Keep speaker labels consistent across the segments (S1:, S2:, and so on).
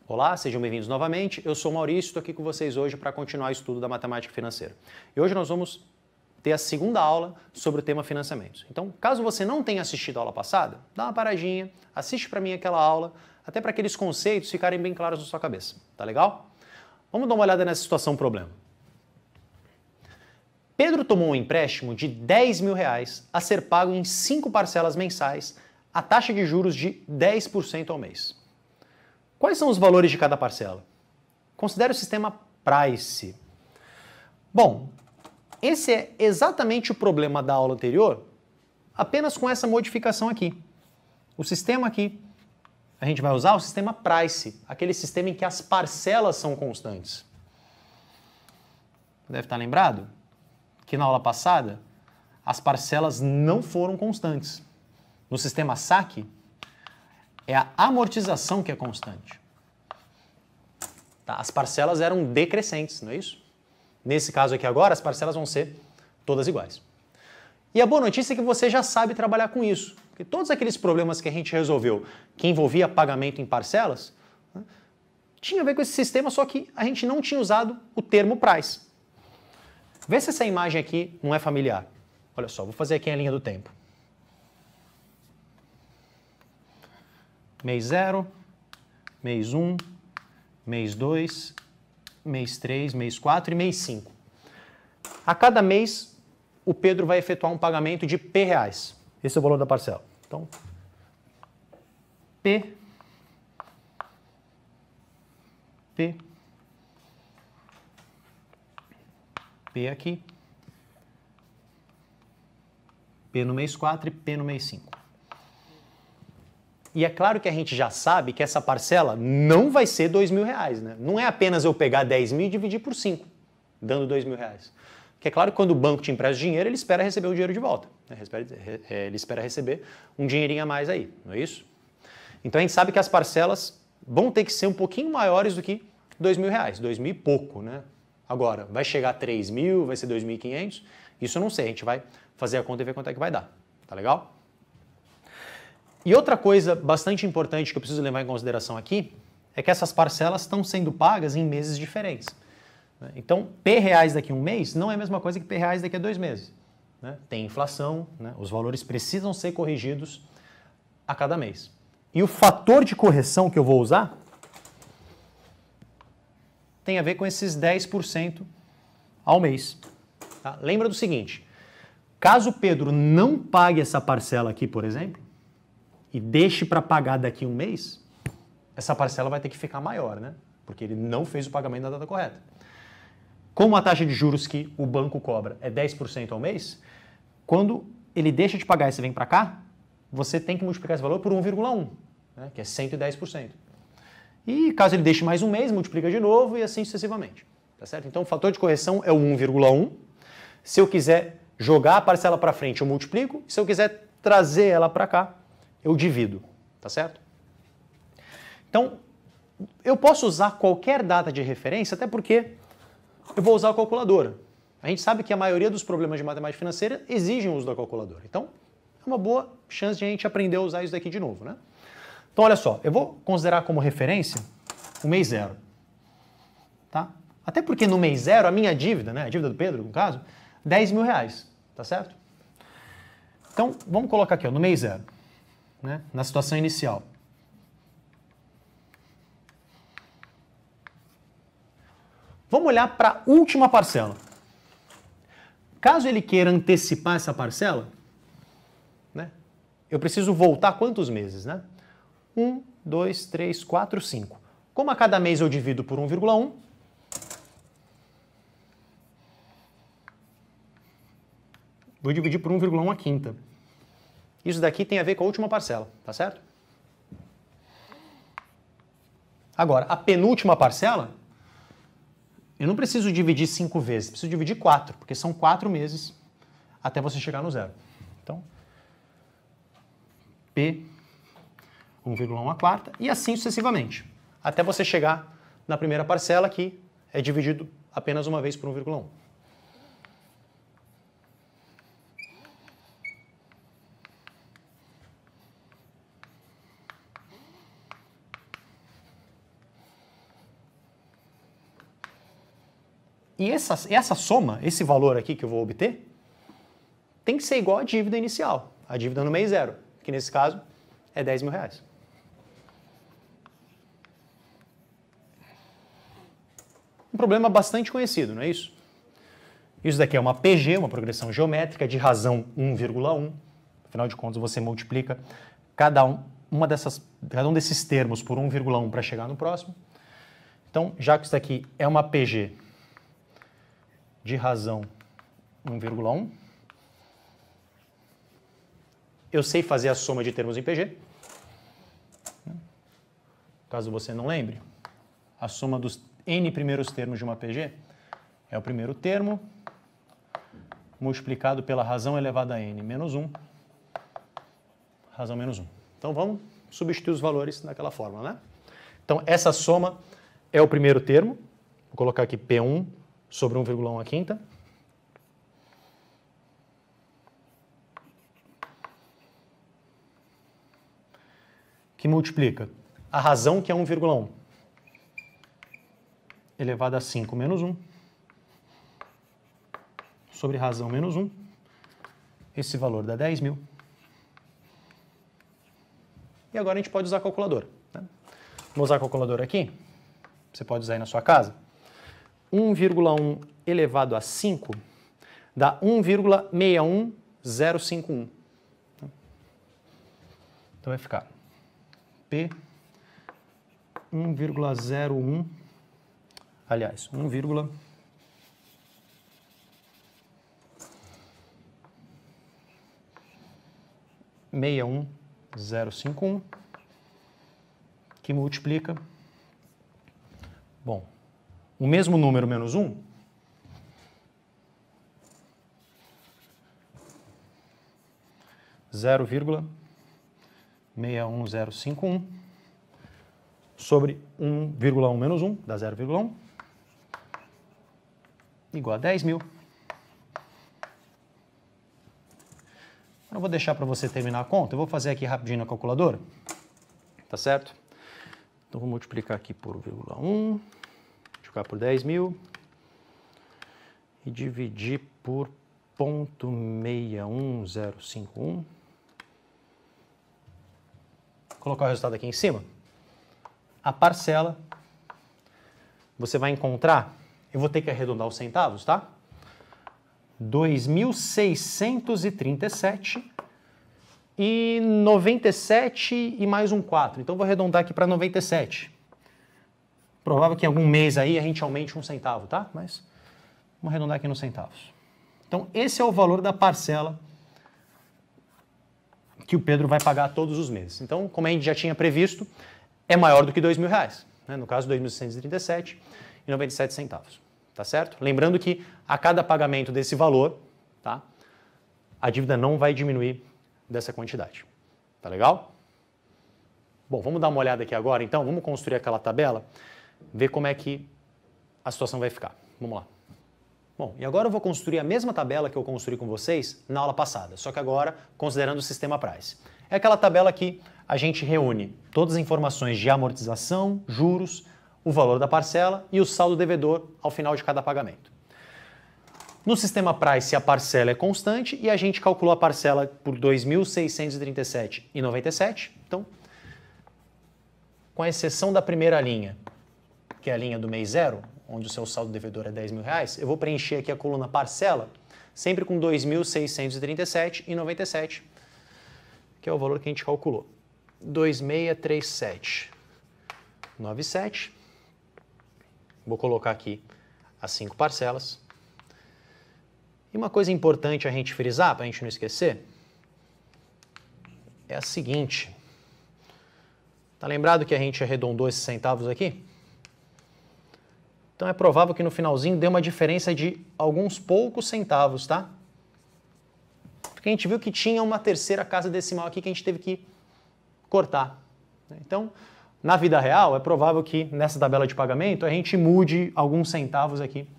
S1: Olá, sejam bem-vindos novamente. Eu sou o Maurício, estou aqui com vocês hoje para continuar o estudo da matemática financeira. E hoje nós vamos ter a segunda aula sobre o tema financiamentos. Então, caso você não tenha assistido a aula passada, dá uma paradinha, assiste para mim aquela aula, até para aqueles conceitos ficarem bem claros na sua cabeça. Tá legal? Vamos dar uma olhada nessa situação problema. Pedro tomou um empréstimo de R$10.000 a ser pago em 5 parcelas mensais, a taxa de juros de 10% ao mês. Quais são os valores de cada parcela? Considere o sistema Price. Bom, esse é exatamente o problema da aula anterior, apenas com essa modificação aqui. O sistema aqui, a gente vai usar o sistema Price, aquele sistema em que as parcelas são constantes. Deve estar lembrado que na aula passada as parcelas não foram constantes. No sistema saque, é a amortização que é constante. Tá? As parcelas eram decrescentes, não é isso? Nesse caso aqui agora, as parcelas vão ser todas iguais. E a boa notícia é que você já sabe trabalhar com isso. Porque todos aqueles problemas que a gente resolveu, que envolvia pagamento em parcelas, né, tinha a ver com esse sistema, só que a gente não tinha usado o termo price. Vê se essa imagem aqui não é familiar. Olha só, vou fazer aqui a linha do tempo. Mês 0, mês 1, mês 2, mês 3, mês 4 e mês 5. A cada mês, o Pedro vai efetuar um pagamento de P reais. Esse é o valor da parcela. Então, P, P, P aqui, P no mês 4 e P no mês 5. E é claro que a gente já sabe que essa parcela não vai ser R$2.000, né? Não é apenas eu pegar 10.000 e dividir por 5, dando R$2.000. Porque é claro que quando o banco te empresta dinheiro, ele espera receber o dinheiro de volta. Né? Ele espera receber um dinheirinho a mais aí, não é isso? Então a gente sabe que as parcelas vão ter que ser um pouquinho maiores do que R$2.000, 2.000 e pouco, né? Agora, vai chegar a 3.000, vai ser 2.500? Isso eu não sei, a gente vai fazer a conta e ver quanto é que vai dar. Tá legal? E outra coisa bastante importante que eu preciso levar em consideração aqui é que essas parcelas estão sendo pagas em meses diferentes. Então, P reais daqui a um mês não é a mesma coisa que P reais daqui a 2 meses. Tem inflação, os valores precisam ser corrigidos a cada mês. E o fator de correção que eu vou usar tem a ver com esses 10% ao mês. Tá? Lembra do seguinte, caso o Pedro não pague essa parcela aqui, por exemplo, e deixe para pagar daqui a um mês, essa parcela vai ter que ficar maior, né? Porque ele não fez o pagamento na data correta. Como a taxa de juros que o banco cobra é 10% ao mês, quando ele deixa de pagar e você vem para cá, você tem que multiplicar esse valor por 1,1, né? Que é 110%. E caso ele deixe mais um mês, multiplica de novo e assim sucessivamente. Tá certo? Então o fator de correção é o 1,1. Se eu quiser jogar a parcela para frente, eu multiplico. Se eu quiser trazer ela para cá, eu divido, tá certo? Então, eu posso usar qualquer data de referência, até porque eu vou usar a calculadora. A gente sabe que a maioria dos problemas de matemática financeira exigem o uso da calculadora. Então, é uma boa chance de a gente aprender a usar isso daqui de novo, né? Então, olha só, eu vou considerar como referência o mês 0, tá? Até porque no mês 0, a minha dívida, né, a dívida do Pedro, no caso, R$10.000, tá certo? Então, vamos colocar aqui, ó, no mês 0. Né, na situação inicial. Vamos olhar para a última parcela. Caso ele queira antecipar essa parcela, né, eu preciso voltar quantos meses? Né? 1, 2, 3, 4, 5. Como a cada mês eu divido por 1,1, vou dividir por 1,1 a quinta. Isso daqui tem a ver com a última parcela, tá certo? Agora, a penúltima parcela, eu não preciso dividir 5 vezes, preciso dividir 4, porque são 4 meses até você chegar no 0. Então, P, 1,1 a quarta, e assim sucessivamente, até você chegar na primeira parcela, que é dividido apenas uma vez por 1,1. E essa soma, esse valor aqui que eu vou obter, tem que ser igual à dívida inicial, a dívida no mês zero, que nesse caso é 10 mil reais. Um problema bastante conhecido, não é isso? Isso daqui é uma PG, uma progressão geométrica de razão 1,1. Afinal de contas, você multiplica cada um desses termos por 1,1 para chegar no próximo. Então, já que isso daqui é uma PG de razão 1,1, eu sei fazer a soma de termos em PG. Caso você não lembre, a soma dos n primeiros termos de uma PG é o primeiro termo multiplicado pela razão elevada a n menos 1, razão menos 1. Então vamos substituir os valores naquela fórmula, né? Então essa soma é o primeiro termo, vou colocar aqui P1 sobre 1,1 à quinta. Que multiplica a razão, que é 1,1, elevado a 5 menos 1, sobre razão menos 1. Esse valor dá 10 mil. E agora a gente pode usar a calculadora, né? Vou usar a calculadora aqui. Você pode usar aí na sua casa. 1,1 elevado a 5 dá 1,61051. Então vai ficar P 1,01, aliás, 1,61051, que multiplica, bom, o mesmo número menos 1, zero vírgula 61051 sobre 1,1 menos 1, dá 0,1, igual a 10 mil. Eu vou deixar para você terminar a conta, eu vou fazer aqui rapidinho na calculadora, tá certo? Então vou multiplicar aqui por 1,1, multiplicar por 10 mil e dividir por 0,61051. Colocar o resultado aqui em cima. A parcela, você vai encontrar, eu vou ter que arredondar os centavos, tá? 2.637 e 97 e mais um 4. Então vou arredondar aqui para 97. Provável que em algum mês aí a gente aumente um centavo, tá? Mas vamos arredondar aqui nos centavos. Então esse é o valor da parcela que o Pedro vai pagar todos os meses. Então, como a gente já tinha previsto, é maior do que 2 mil reais. Né? No caso, 2.637,97 centavos. Tá certo? Lembrando que a cada pagamento desse valor, tá, a dívida não vai diminuir dessa quantidade. Tá legal? Bom, vamos dar uma olhada aqui agora, então. Vamos construir aquela tabela, ver como é que a situação vai ficar. Vamos lá. Bom, e agora eu vou construir a mesma tabela que eu construí com vocês na aula passada, só que agora considerando o sistema Price. É aquela tabela que a gente reúne todas as informações de amortização, juros, o valor da parcela e o saldo devedor ao final de cada pagamento. No sistema Price, a parcela é constante e a gente calculou a parcela por R$ 2.637,97. Então, com a exceção da primeira linha, que é a linha do mês zero, onde o seu saldo devedor é 10 mil reais, eu vou preencher aqui a coluna parcela, sempre com 2.637,97, que é o valor que a gente calculou. 2.637,97. Vou colocar aqui as 5 parcelas. E uma coisa importante a gente frisar, para a gente não esquecer, é a seguinte. Tá lembrado que a gente arredondou esses centavos aqui? Então é provável que no finalzinho dê uma diferença de alguns poucos centavos, tá? Porque a gente viu que tinha uma terceira casa decimal aqui que a gente teve que cortar. Então, na vida real, é provável que nessa tabela de pagamento a gente mude alguns centavos aqui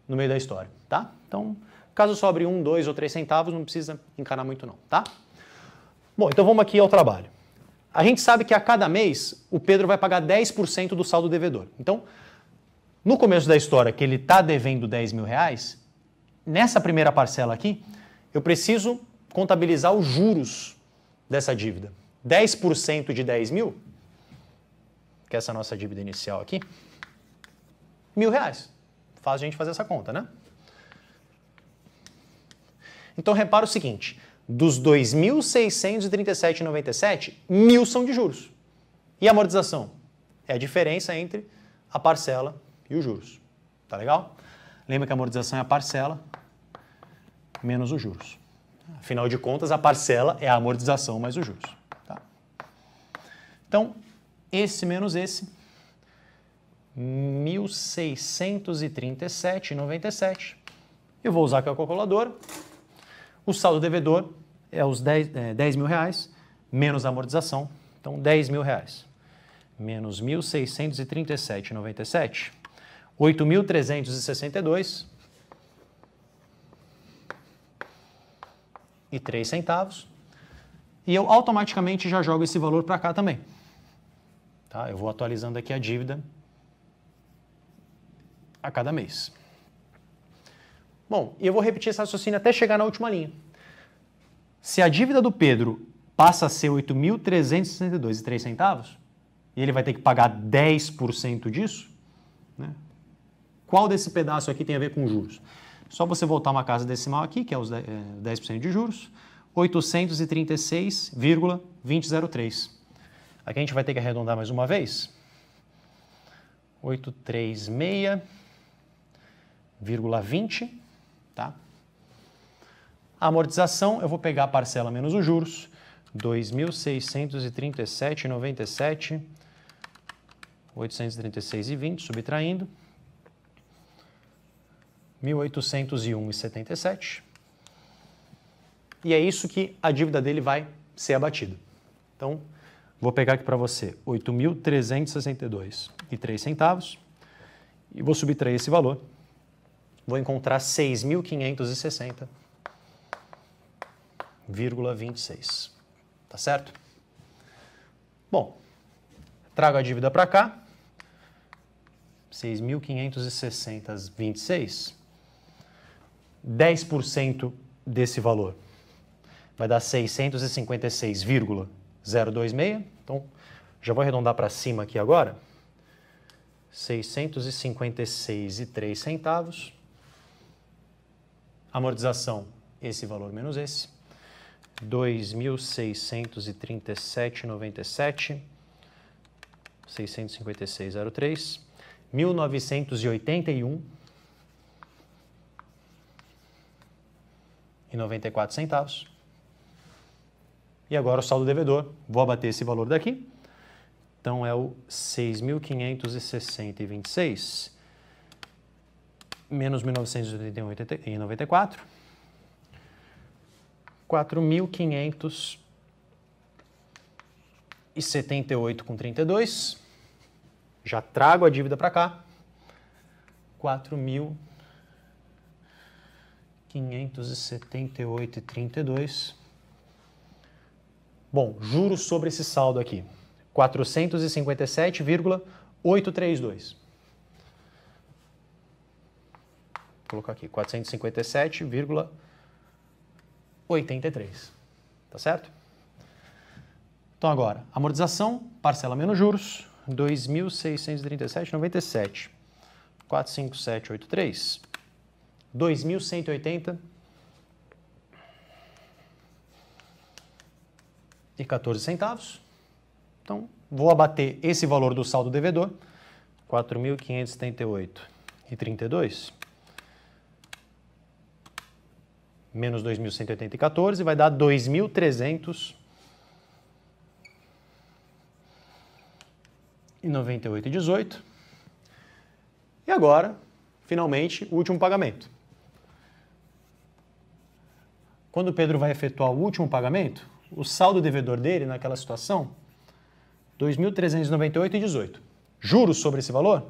S1: no meio da história, tá? Então, caso sobre 1, 2 ou 3 centavos, não precisa encarar muito não, tá? Bom, então vamos aqui ao trabalho. A gente sabe que a cada mês o Pedro vai pagar 10% do saldo devedor. Então, no começo da história que ele está devendo 10 mil reais, nessa primeira parcela aqui, eu preciso contabilizar os juros dessa dívida. 10% de 10 mil, que é essa nossa dívida inicial aqui, R$1.000. Faz a gente fazer essa conta, né? Então repara o seguinte, dos 2.637,97, 1.000 são de juros. E a amortização? É a diferença entre a parcela e os juros. Tá legal? Lembra que a amortização é a parcela menos os juros. Afinal de contas, a parcela é a amortização mais os juros. Tá? Então, esse menos esse, 1.637,97. Eu vou usar aqui a calculadora. O saldo devedor é os 10 mil reais, menos a amortização. Então, 10 mil reais. Menos 1.637,97. 8.362 e 3 centavos. E eu automaticamente já jogo esse valor para cá também. Tá? Eu vou atualizando aqui a dívida a cada mês. Bom, e eu vou repetir esse raciocínio até chegar na última linha. Se a dívida do Pedro passa a ser 8.362 e 3 centavos, e ele vai ter que pagar 10% disso, né? Qual desse pedaço aqui tem a ver com juros? Só você voltar uma casa decimal aqui, que é os 10% de juros, 836,2003. Aqui a gente vai ter que arredondar mais uma vez. 836,20, tá? A amortização, eu vou pegar a parcela menos os juros, 2.637,97, 836,20, subtraindo, 1.801,77. E é isso que a dívida dele vai ser abatida. Então, vou pegar aqui para você 8.362 e 3 centavos e vou subtrair esse valor. Vou encontrar 6.560,26. Tá certo? Bom, trago a dívida para cá. 6.560,26. 10% desse valor vai dar 656,026. Então, já vou arredondar para cima aqui agora. 656,03 centavos. Amortização, esse valor menos esse. 2.637,97. 656,03. 1.981,94 centavos. E agora o saldo devedor, vou abater esse valor daqui. Então é o 6.560,26 menos 1.981,94. 4.578,32. Já trago a dívida para cá. 4.578,32. Bom, juros sobre esse saldo aqui. 457,832. Vou colocar aqui, 457,83. Tá certo? Então agora, amortização, parcela menos juros, 2.637,97. 457,83. 2.180 e 14 centavos. Então, vou abater esse valor do saldo devedor, 4.578,32, menos 2.180,14, vai dar 2.398,18. E agora, finalmente, o último pagamento. Quando o Pedro vai efetuar o último pagamento, o saldo devedor dele, naquela situação, 2.398,18. Juros sobre esse valor,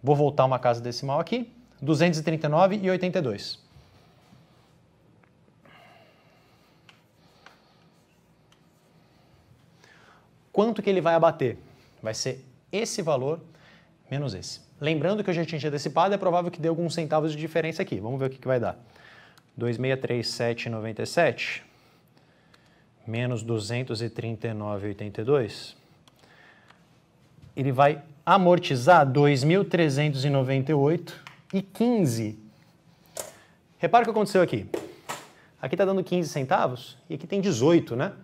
S1: vou voltar uma casa decimal aqui, 239,82. Quanto que ele vai abater? Vai ser esse valor menos esse. Lembrando que eu já tinha antecipado, é provável que dê alguns centavos de diferença aqui. Vamos ver o que vai dar. 2.637,97 menos 239,82. Ele vai amortizar 2.398,15. Repara o que aconteceu aqui. Aqui está dando 15 centavos e aqui tem 18, né?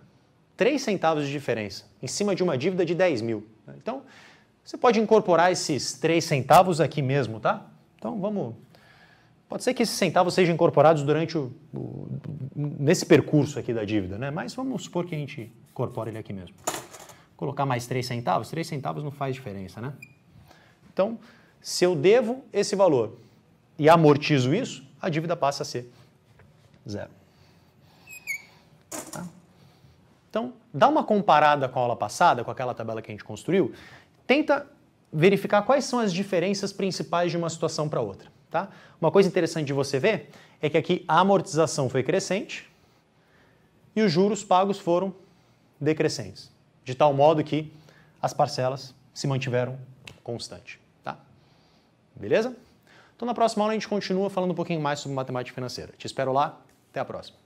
S1: 3 centavos de diferença em cima de uma dívida de 10 mil. Então, você pode incorporar esses 3 centavos aqui mesmo, tá? Então, vamos... Pode ser que esses centavos sejam incorporados durante nesse percurso aqui da dívida, né? Mas vamos supor que a gente incorpore ele aqui mesmo. Colocar mais 3 centavos não faz diferença, né? Então, se eu devo esse valor e amortizo isso, a dívida passa a ser 0. Tá? Então, dá uma comparada com a aula passada, com aquela tabela que a gente construiu, tenta verificar quais são as diferenças principais de uma situação para outra. Tá? Uma coisa interessante de você ver é que aqui a amortização foi crescente e os juros pagos foram decrescentes, de tal modo que as parcelas se mantiveram constantes. Tá? Beleza? Então na próxima aula a gente continua falando um pouquinho mais sobre matemática financeira. Te espero lá, até a próxima.